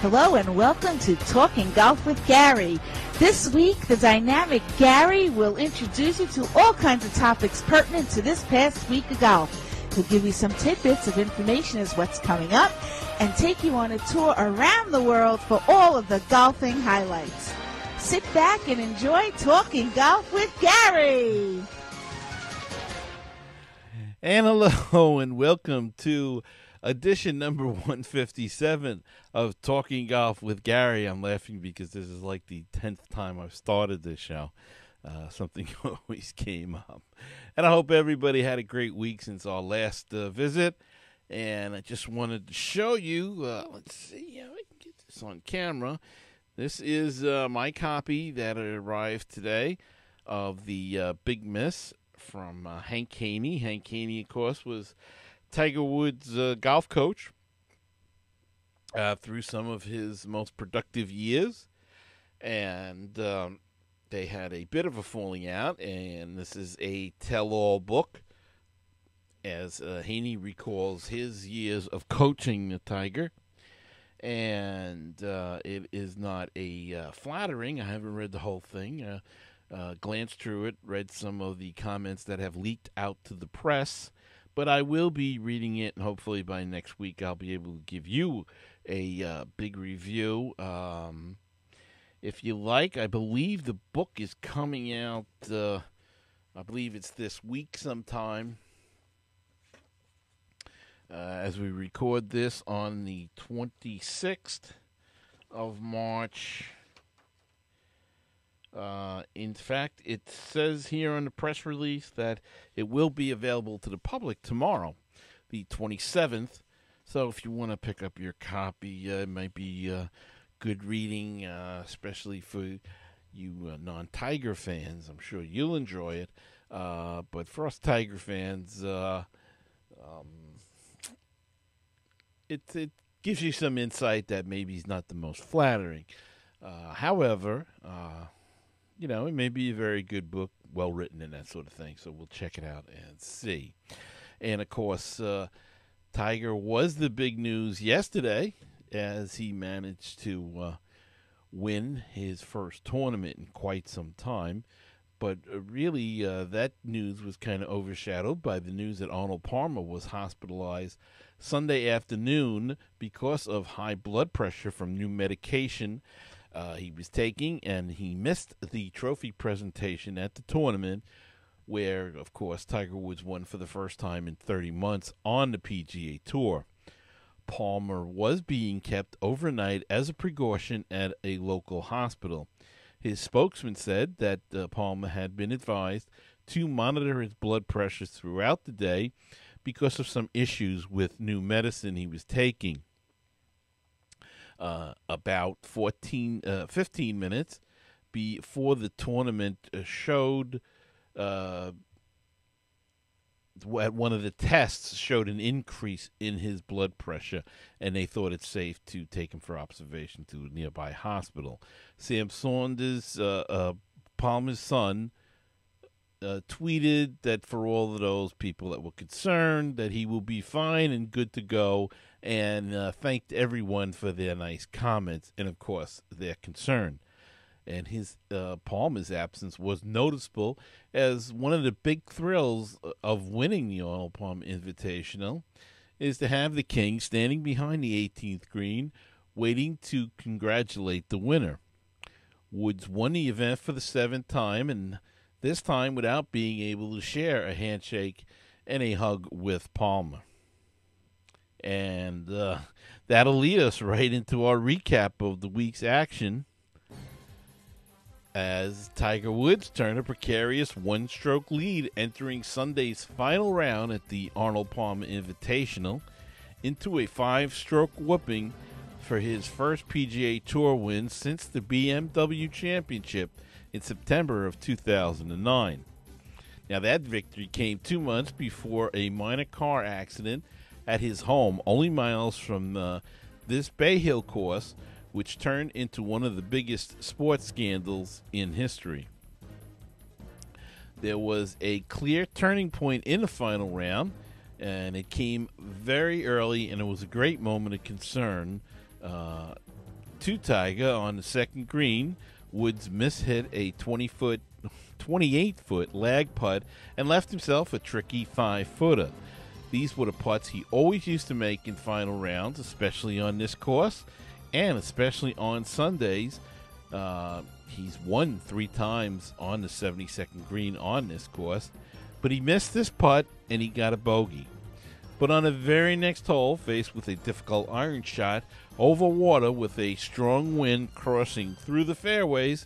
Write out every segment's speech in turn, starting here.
Hello and welcome to Talking Golf with Gary. This week, the dynamic Gary will introduce you to all kinds of topics pertinent to this past week of golf. He'll give you some tidbits of information as what's coming up and take you on a tour around the world for all of the golfing highlights. Sit back and enjoy Talking Golf with Gary. And hello and welcome to edition number 157 of Talking Golf with Gary. I'm laughing because this is like the 10th time I've started this show. Something always came up. And I hope everybody had a great week since our last visit. And I just wanted to show you, let's see how I can get this on camera. This is my copy that arrived today of the Big Miss from Hank Haney. Hank Haney, of course, was Tiger Woods' golf coach through some of his most productive years. And they had a bit of a falling out, and this is a tell-all book as Haney recalls his years of coaching the Tiger. And it is not a flattering. I haven't read the whole thing. Glanced through it, read some of the comments that have leaked out to the press. But I will be reading it, and hopefully by next week I'll be able to give you a big review. If you like, I believe the book is coming out, I believe it's this week sometime. As we record this on the 26th of March. In fact, it says here on the press release that it will be available to the public tomorrow, the 27th. So if you want to pick up your copy, it might be good reading, especially for you non-Tiger fans. I'm sure you'll enjoy it. But for us Tiger fans, it gives you some insight that maybe is not the most flattering. However, you know, it may be a very good book, well written and that sort of thing. So we'll check it out and see. And, of course, Tiger was the big news yesterday as he managed to win his first tournament in quite some time. But really, that news was kind of overshadowed by the news that Arnold Palmer was hospitalized Sunday afternoon because of high blood pressure from new medication he was taking, and he missed the trophy presentation at the tournament where, of course, Tiger Woods won for the first time in 30 months on the PGA Tour. Palmer was being kept overnight as a precaution at a local hospital. His spokesman said that Palmer had been advised to monitor his blood pressure throughout the day because of some issues with new medicine he was taking. About 15 minutes before the tournament showed at one of the tests showed an increase in his blood pressure, and they thought it safe to take him for observation to a nearby hospital. Sam Saunders, Palmer's son, tweeted that for all of those people that were concerned that he will be fine and good to go, and thanked everyone for their nice comments and, of course, their concern. And his Palmer's absence was noticeable as one of the big thrills of winning the Arnold Palmer Invitational is to have the King standing behind the 18th green waiting to congratulate the winner. Woods won the event for the 7th time, and this time without being able to share a handshake and a hug with Palmer. And that'll lead us right into our recap of the week's action as Tiger Woods turned a precarious one-stroke lead entering Sunday's final round at the Arnold Palmer Invitational into a 5-stroke whooping for his first PGA Tour win since the BMW Championship in September of 2009. Now, that victory came 2 months before a minor car accident at his home, only miles from this Bay Hill course, which turned into one of the biggest sports scandals in history. There was a clear turning point in the final round, and it came very early, and it was a great moment of concern to Tiger on the second green. Woods mishit a 28-foot lag putt and left himself a tricky 5-footer. These were the putts he always used to make in final rounds, especially on this course, and especially on Sundays. He's won 3 times on the 72nd green on this course, but he missed this putt and he got a bogey. But on the very next hole, faced with a difficult iron shot over water with a strong wind crossing through the fairways,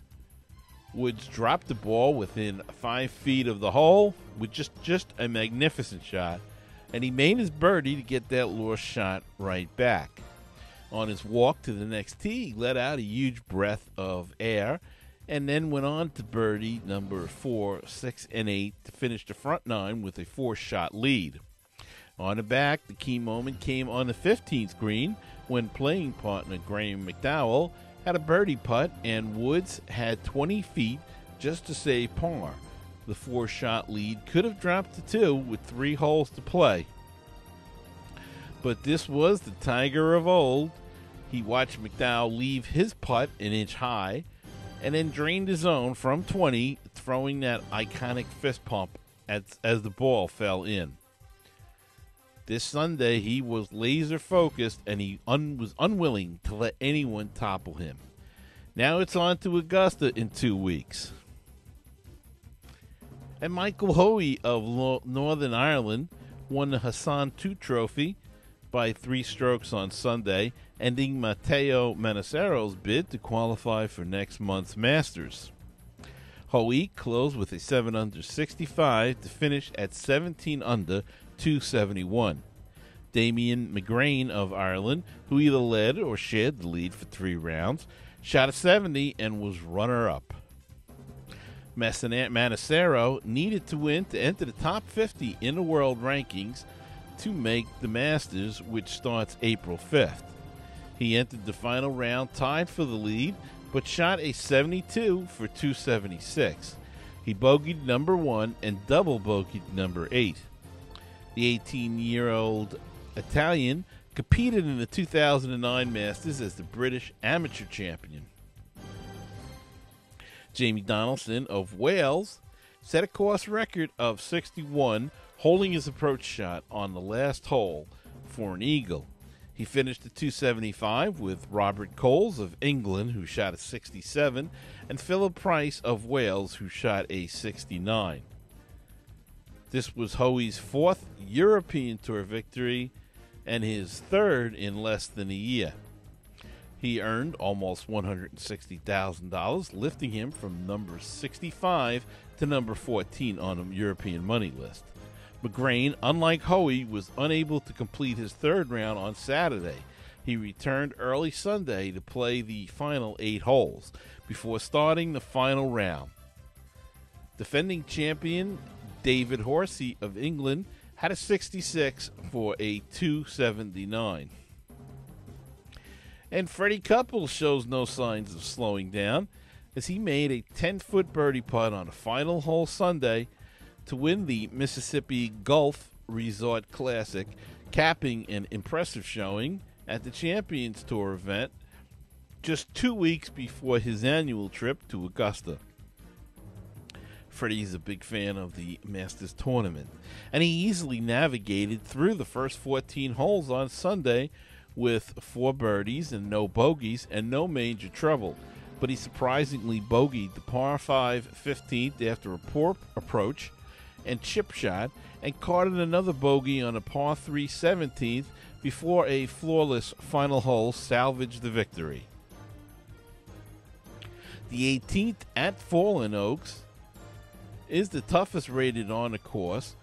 Woods dropped the ball within 5 feet of the hole with just a magnificent shot, and he made his birdie to get that lost shot right back. On his walk to the next tee, he let out a huge breath of air and then went on to birdie number 4, 6, and 8 to finish the front 9 with a 4-shot lead. On the back, the key moment came on the 15th green when playing partner Graham McDowell had a birdie putt and Woods had 20 feet just to save par. The 4-shot lead could have dropped to 2 with 3 holes to play. But this was the Tiger of old. He watched McDowell leave his putt an inch high and then drained his own from 20, throwing that iconic fist pump as the ball fell in. This Sunday, he was laser focused and he was unwilling to let anyone topple him. Now it's on to Augusta in 2 weeks. And Michael Hoey of Northern Ireland won the Hassan II Trophy by 3 strokes on Sunday, ending Matteo Manasero's bid to qualify for next month's Masters. Hoey closed with a 7-under 65 to finish at 17-under 271. Damien McGrain of Ireland, who either led or shared the lead for 3 rounds, shot a 70 and was runner-up. Manasero needed to win to enter the top 50 in the world rankings to make the Masters, which starts April 5th. He entered the final round tied for the lead, but shot a 72 for 276. He bogeyed number 1 and double bogeyed number 8. The 18-year-old Italian competed in the 2009 Masters as the British amateur champion. Jamie Donaldson of Wales set a course record of 61, holding his approach shot on the last hole for an eagle. He finished at 275 with Robert Coles of England, who shot a 67, and Philip Price of Wales, who shot a 69. This was Hoey's 4th European Tour victory and his 3rd in less than a year. He earned almost $160,000, lifting him from number 65 to number 14 on the European money list. McGrain, unlike Hoey, was unable to complete his 3rd round on Saturday. He returned early Sunday to play the final 8 holes before starting the final round. Defending champion David Horsey of England had a 66 for a 279. And Freddie Couples shows no signs of slowing down as he made a 10-foot birdie putt on the final hole Sunday to win the Mississippi Gulf Resort Classic, capping an impressive showing at the Champions Tour event just 2 weeks before his annual trip to Augusta. Freddie's a big fan of the Masters tournament, and he easily navigated through the first 14 holes on Sunday with 4 birdies and no bogeys and no major trouble, but he surprisingly bogeyed the par 5 15th after a poor approach and chip shot, and carded another bogey on a par 3 17th before a flawless final hole salvaged the victory. The 18th at Fallen Oaks is the toughest rated on the course,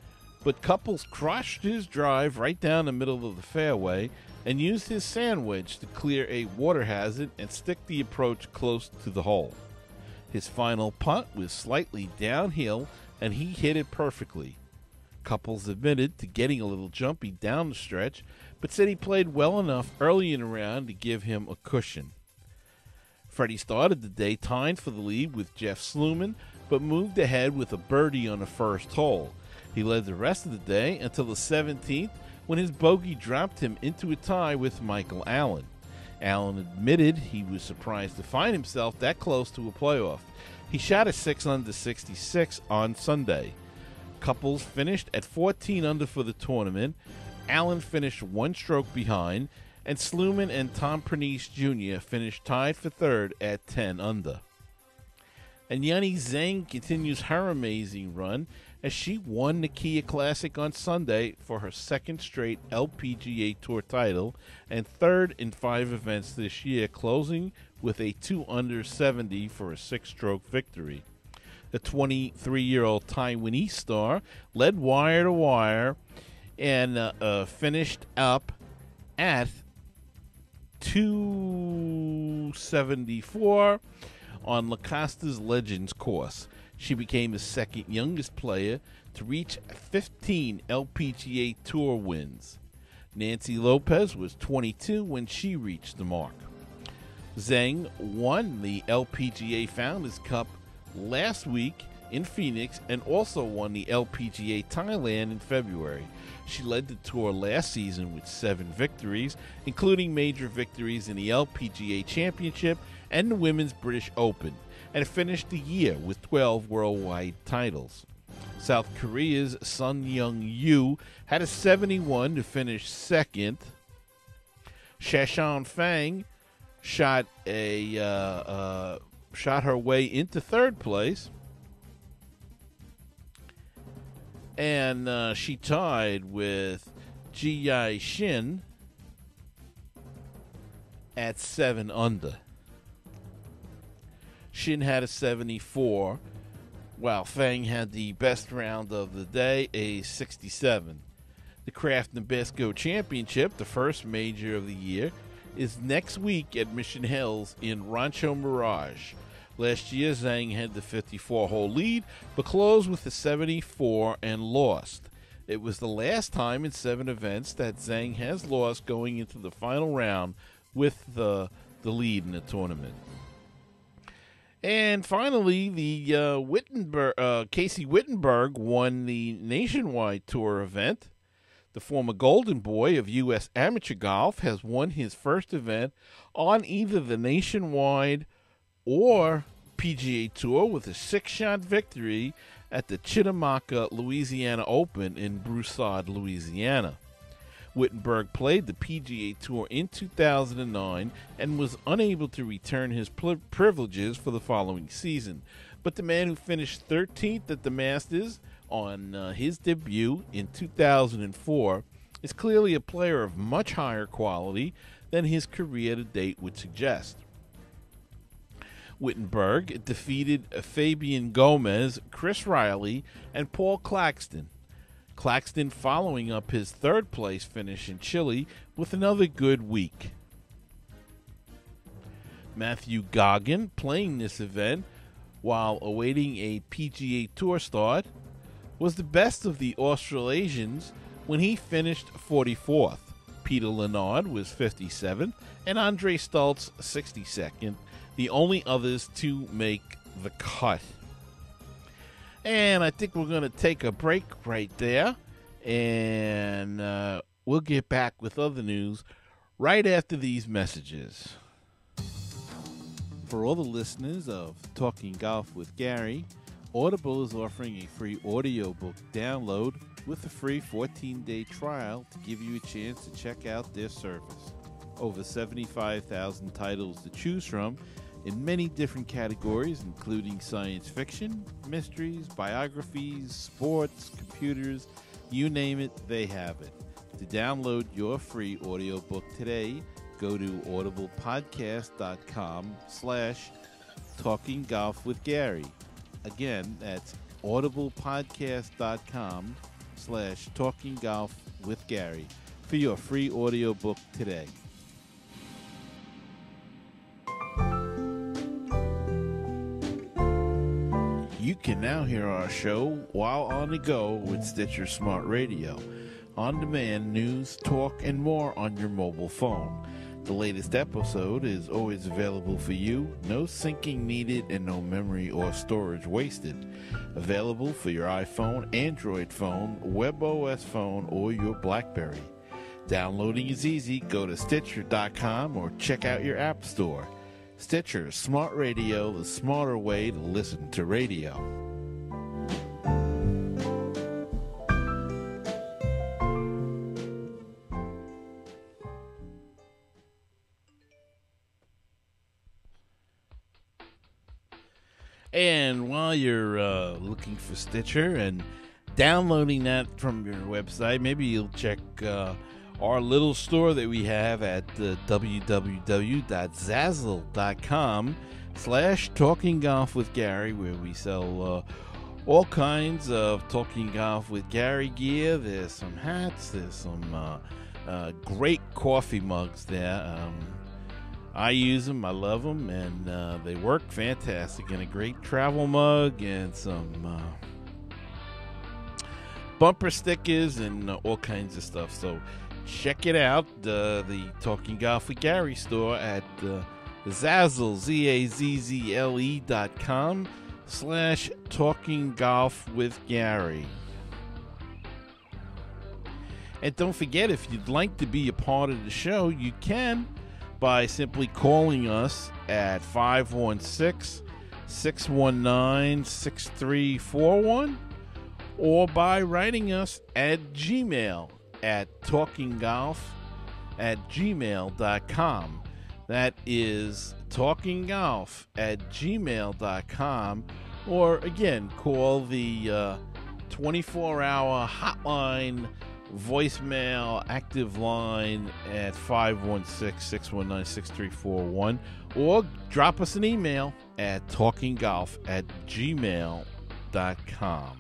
but Couples crushed his drive right down the middle of the fairway and used his sand wedge to clear a water hazard and stick the approach close to the hole. His final putt was slightly downhill and he hit it perfectly. Couples admitted to getting a little jumpy down the stretch, but said he played well enough early in the round to give him a cushion. Freddie started the day tied for the lead with Jeff Sluman, but moved ahead with a birdie on the first hole. He led the rest of the day until the 17th, when his bogey dropped him into a tie with Michael Allen. Allen admitted he was surprised to find himself that close to a playoff. He shot a 6 under 66 on Sunday. Couples finished at 14 under for the tournament. Allen finished one stroke behind, and Sluman and Tom Pernice Jr. finished tied for third at 10 under. And Yani Tseng continues her amazing run as she won the Kia Classic on Sunday for her second straight LPGA Tour title and third in 5 events this year, closing with a 2 under 70 for a 6-stroke victory. The 23-year-old Taiwanese star led wire to wire and finished up at 274 on Lacosta's Legends course. She became the second youngest player to reach 15 LPGA Tour wins. Nancy Lopez was 22 when she reached the mark. Tseng won the LPGA Founders Cup last week in Phoenix and also won the LPGA Thailand in February. She led the tour last season with 7 victories, including major victories in the LPGA Championship and the Women's British Open, and finished the year with 12 worldwide titles. South Korea's Sun Young Yu had a 71 to finish second. Shashan Fang shot her way into third place, and she tied with Ji Shin at 7 under. Shin had a 74, while Fang had the best round of the day, a 67. The Kraft Nabisco Championship, the first major of the year, is next week at Mission Hills in Rancho Mirage. Last year, Tseng had the 54-hole lead, but closed with a 74 and lost. It was the last time in 7 events that Tseng has lost going into the final round with the lead in the tournament. And finally, the Casey Wittenberg won the Nationwide Tour event. The former Golden Boy of U.S. Amateur Golf has won his first event on either the Nationwide or PGA Tour with a 6-shot victory at the Chickamauga, Louisiana Open in Broussard, Louisiana. Wittenberg played the PGA Tour in 2009 and was unable to return his privileges for the following season. But the man who finished 13th at the Masters on his debut in 2004 is clearly a player of much higher quality than his career to date would suggest. Wittenberg defeated Fabian Gomez, Chris Riley, and Paul Claxton. Claxton following up his third-place finish in Chile with another good week. Matthew Goggin, playing this event while awaiting a PGA Tour start, was the best of the Australasians when he finished 44th. Peter Lennard was 57th, and Andre Stoltz 62nd, the only others to make the cut. And I think we're going to take a break right there, and we'll get back with other news right after these messages. For all the listeners of Talking Golf with Gary, Audible is offering a free audiobook download with a free 14-day trial to give you a chance to check out their service. Over 75,000 titles to choose from in many different categories, including science fiction, mysteries, biographies, sports, computers, you name it, they have it. To download your free audiobook today, go to audiblepodcast.com/Talking Golf with Gary. Again, that's audiblepodcast.com/Talking Golf with Gary for your free audiobook today. You can now hear our show while on the go with Stitcher Smart Radio. On-demand news, talk, and more on your mobile phone. The latest episode is always available for you. No syncing needed and no memory or storage wasted. Available for your iPhone, Android phone, WebOS phone, or your BlackBerry. Downloading is easy. Go to Stitcher.com or check out your app store. Stitcher, smart radio, the smarter way to listen to radio. And while you're looking for Stitcher and downloading that from your website, maybe you'll check our little store that we have at www.zazzle.com/talkinggolfwithgary, where we sell all kinds of Talking Golf with Gary gear. There's some hats, there's some great coffee mugs there. I use them, I love them, and they work fantastic. And a great travel mug and some bumper stickers and all kinds of stuff. So check it out, the Talking Golf with Gary store at Zazzle, ZAZZLE.com/talkinggolfwithgary. And don't forget, if you'd like to be a part of the show, you can by simply calling us at 516-619-6341 or by writing us at Gmail at talkinggolf@gmail.com. That is talkinggolf@gmail.com. Or again, call the 24-hour hotline voicemail active line at 516-619-6341, or drop us an email at talkinggolf@gmail.com.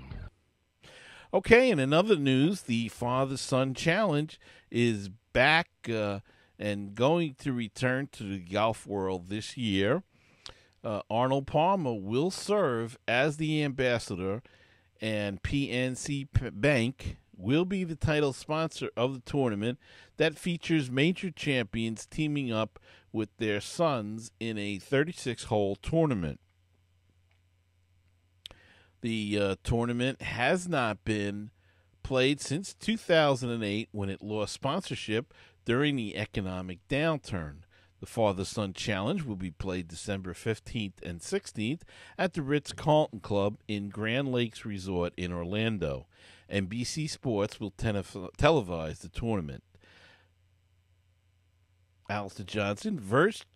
Okay, and in other news, the Father-Son Challenge is back and going to return to the golf world this year. Arnold Palmer will serve as the ambassador, and PNC Bank will be the title sponsor of the tournament that features major champions teaming up with their sons in a 36-hole tournament. The tournament has not been played since 2008, when it lost sponsorship during the economic downturn. The Father-Son Challenge will be played December 15th and 16th at the Ritz-Carlton Club in Grand Lakes Resort in Orlando. NBC Sports will televise the tournament. Alistair Johnson, vice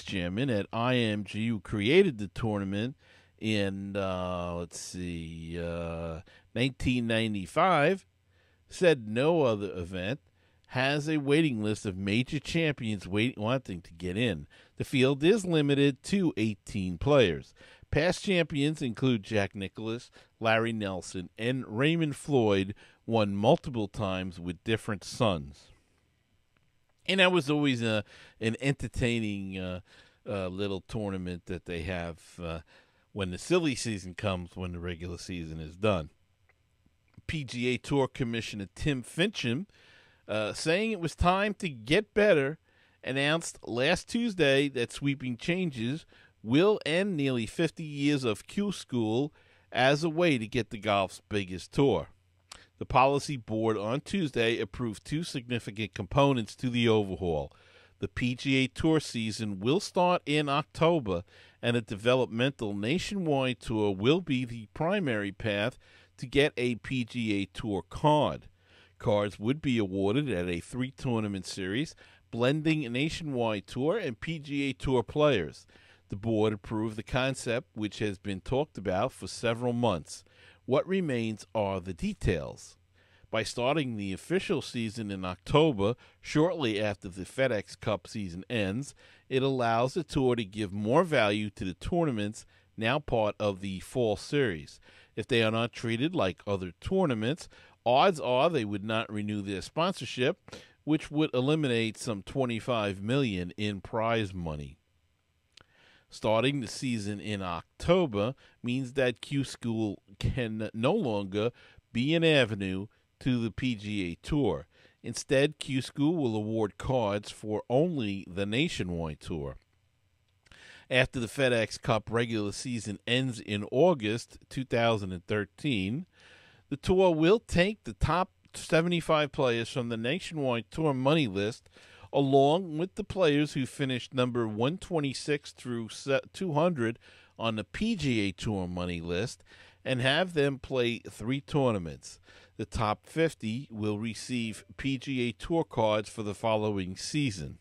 chairman at IMG, who created the tournament in 1995, said no other event has a waiting list of major champions wanting to get in. The field is limited to 18 players. Past champions include Jack Nicklaus, Larry Nelson, and Raymond Floyd, won multiple times with different sons. And that was always an entertaining little tournament that they have when the silly season comes, when the regular season is done. PGA Tour Commissioner Tim Finchem, saying it was time to get better, announced last Tuesday that sweeping changes will end nearly 50 years of Q School as a way to get the golf's biggest tour. The policy board on Tuesday approved two significant components to the overhaul. The PGA Tour season will start in October, and a developmental nationwide tour will be the primary path to get a PGA Tour card. Cards would be awarded at a 3-tournament series, blending a nationwide tour and PGA Tour players. The board approved the concept, which has been talked about for several months. What remains are the details. By starting the official season in October, shortly after the FedEx Cup season ends, it allows the tour to give more value to the tournaments now part of the fall series. If they are not treated like other tournaments, odds are they would not renew their sponsorship, which would eliminate some $25 million in prize money. Starting the season in October means that Q School can no longer be an avenue to the PGA Tour. Instead, Q School will award cards for only the nationwide tour. After the FedEx Cup regular season ends in August 2013, the tour will take the top 75 players from the Nationwide Tour money list, along with the players who finished number 126 through 200 on the PGA Tour money list, and have them play 3 tournaments. The top 50 will receive PGA Tour cards for the following season.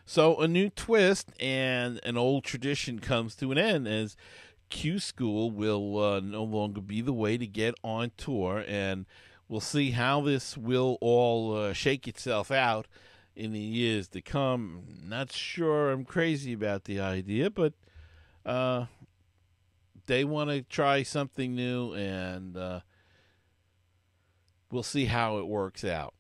So a new twist and an old tradition comes to an end, as Q School will no longer be the way to get on tour, and we'll see how this will all shake itself out in the years to come. Not sure I'm crazy about the idea, but they want to try something new, and we'll see how it works out.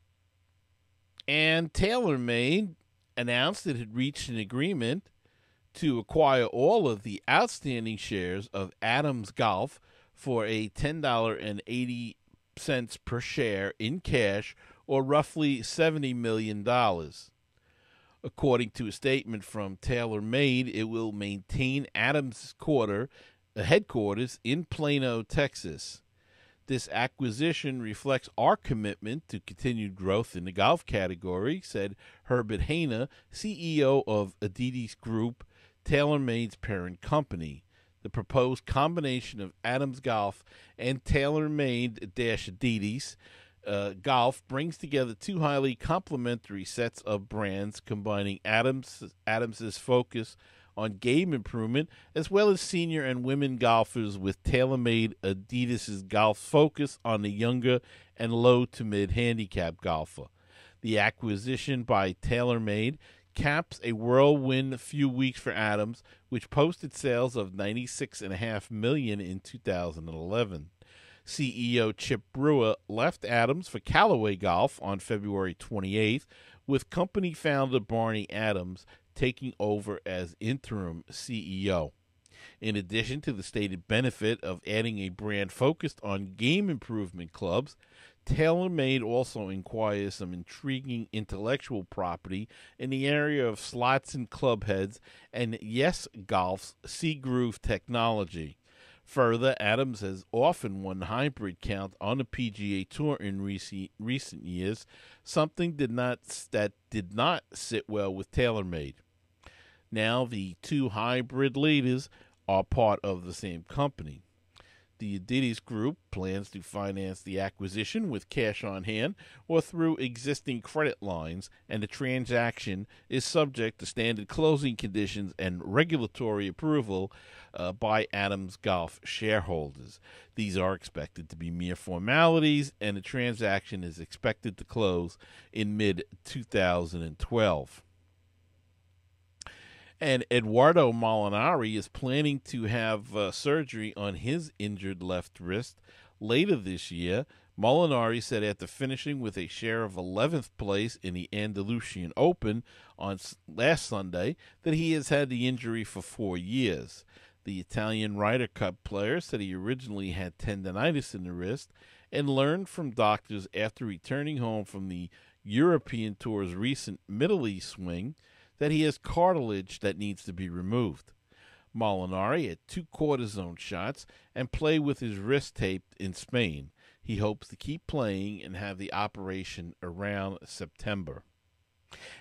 And TaylorMade announced it had reached an agreement to acquire all of the outstanding shares of Adams Golf for a $10.80 per share in cash, or roughly $70 million. According to a statement from TaylorMade, it will maintain Adams' headquarters in Plano, Texas. This acquisition reflects our commitment to continued growth in the golf category, said Herbert Hainer, CEO of Adidas Group, TaylorMade's parent company. The proposed combination of Adams Golf and TaylorMade-Adidas Golf brings together 2 highly complementary sets of brands, combining Adams's focus on game improvement, as well as senior and women golfers, with TaylorMade Adidas's golf focus on the younger and low to mid handicap golfer. The acquisition by TaylorMade caps a whirlwind few weeks for Adams, which posted sales of $96.5 million in 2011. CEO Chip Brewer left Adams for Callaway Golf on February 28th, with company founder Barney Adams taking over as interim CEO. In addition to the stated benefit of adding a brand focused on game improvement clubs, TaylorMade also acquires some intriguing intellectual property in the area of slots and club heads and Yes Golf's C-Groove technology. Further, Adams has often won hybrid count on the PGA Tour in recent years, something that did not sit well with TaylorMade. Now the 2 hybrid leaders are part of the same company. The Adidas Group plans to finance the acquisition with cash on hand or through existing credit lines, and the transaction is subject to standard closing conditions and regulatory approval by Adams Golf shareholders. These are expected to be mere formalities, and the transaction is expected to close in mid-2012. And Eduardo Molinari is planning to have surgery on his injured left wrist later this year. Molinari said after finishing with a share of 11th place in the Andalusian Open on last Sunday that he has had the injury for 4 years. The Italian Ryder Cup player said he originally had tendonitis in the wrist and learned from doctors after returning home from the European Tour's recent Middle East swing that he has cartilage that needs to be removed. Molinari had 2 cortisone shots and played with his wrist taped in Spain. He hopes to keep playing and have the operation around September.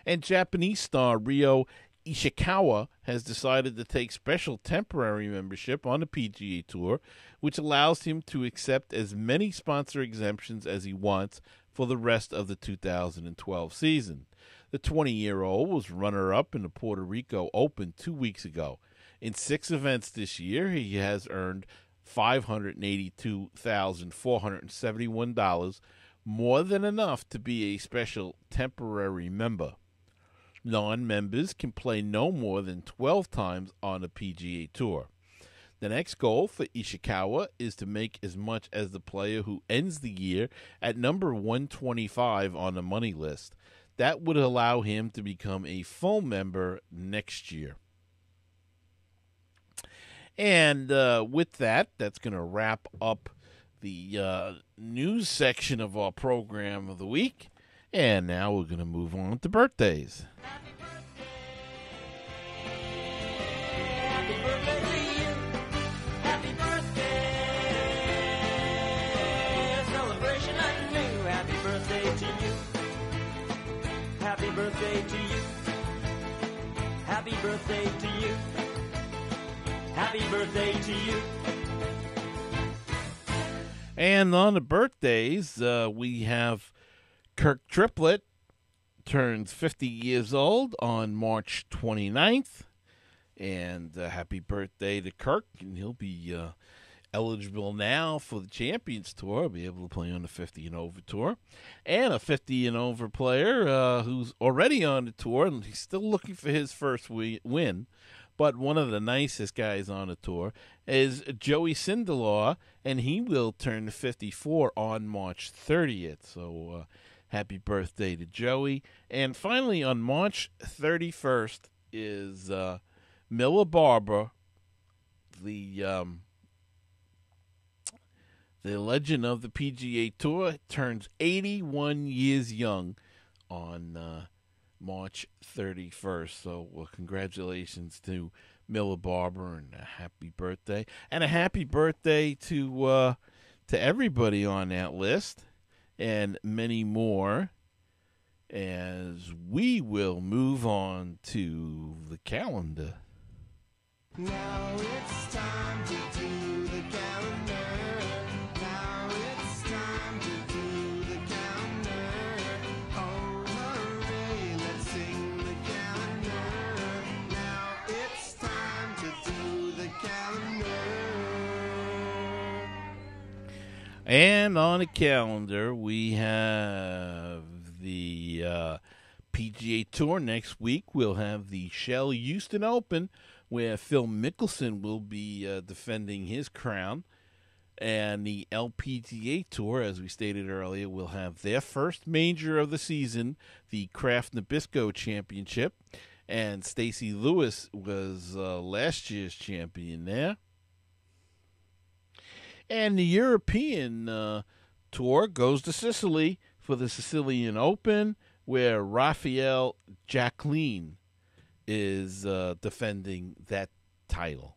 And Japanese star Ryo Ishikawa has decided to take special temporary membership on the PGA Tour, which allows him to accept as many sponsor exemptions as he wants for the rest of the 2012 season. The 20-year-old was runner-up in the Puerto Rico Open 2 weeks ago. In 6 events this year, he has earned $582,471, more than enough to be a special temporary member. Non-members can play no more than 12 times on the PGA Tour. The next goal for Ishikawa is to make as much as the player who ends the year at number 125 on the money list. That would allow him to become a full member next year. And with that, that's going to wrap up the news section of our program of the week. And now we're going to move on to birthdays. Happy birthday. Happy birthday to you. Happy birthday. Happy birthday to you. Happy birthday to you. And on the birthdays, we have Kirk Triplett turns 50 years old on March 29th. And happy birthday to Kirk. And he'll be eligible now for the Champions Tour. He'll be able to play on the 50 and over tour. And a 50 and over player who's already on the tour, and he's still looking for his first win. But one of the nicest guys on the tour is Joey Sindelar, and he will turn 54 on March 30th. So happy birthday to Joey. And finally, on March 31st is Miller Barber, the legend of the PGA Tour, turns 81 years young on March 31st. So congratulations to Miller Barber, and a happy birthday. And a happy birthday to everybody on that list, and many more, as we will move on to the calendar. Now it's time to do the calendar. Now it's time to do the calendar. Oh, hooray, let's sing the calendar. Now it's time to do the calendar. And on the calendar, we have the PGA Tour next week. We'll have the Shell Houston Open, where Phil Mickelson will be defending his crown. And the LPGA Tour, as we stated earlier, will have their first major of the season, the Kraft Nabisco Championship. And Stacey Lewis was last year's champion there. And the European Tour goes to Sicily for the Sicilian Open, where Rafael Jacqueline is defending that title.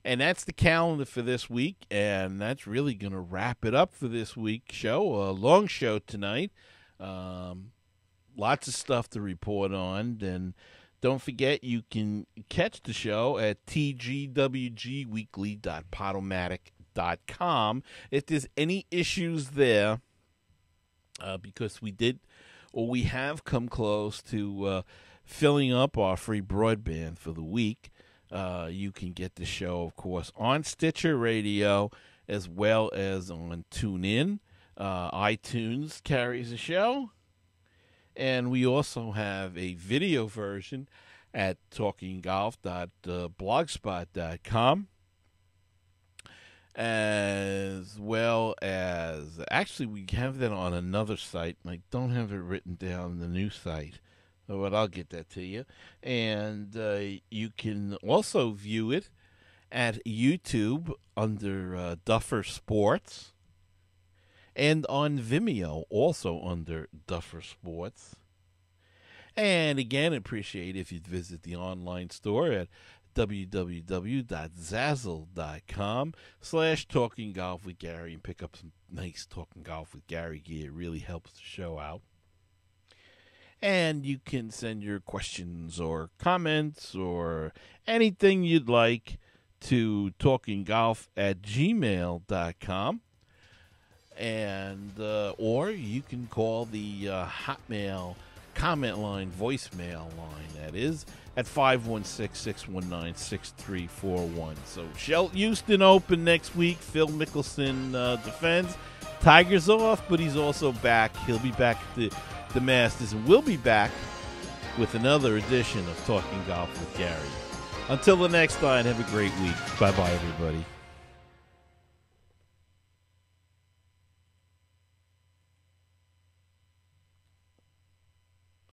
And that's the calendar for this week, and that's really going to wrap it up for this week's show. A long show tonight. Lots of stuff to report on, and don't forget you can catch the show at tgwgweekly.podomatic.com if there's any issues there, because we have come close to filling up our free broadband for the week. You can get the show, of course, on Stitcher Radio as well as on TuneIn. iTunes carries the show. And we also have a video version at talkinggolf.blogspot.com. As well as, actually, we have that on another site. I don't have it written down on the new site, but I'll get that to you. And you can also view it at YouTube under DUFFERSPORTS, and on Vimeo also under DUFFERSPORTS. And again, appreciate if you'd visit the online store at www.zazzle.com/talkinggolfwithgary and pick up some nice Talking Golf with Gary gear. It really helps the show out. And you can send your questions or comments or anything you'd like to talkinggolf@gmail.com. And or you can call the Hotmail comment line, voicemail line, that is, at 516-619-6341. So Shell Houston Open next week. Phil Mickelson defends. Tiger's off, but he's also back. He'll be back at the Masters, and we'll be back with another edition of Talking Golf with Gary. Until the next time, have a great week. Bye-bye, everybody.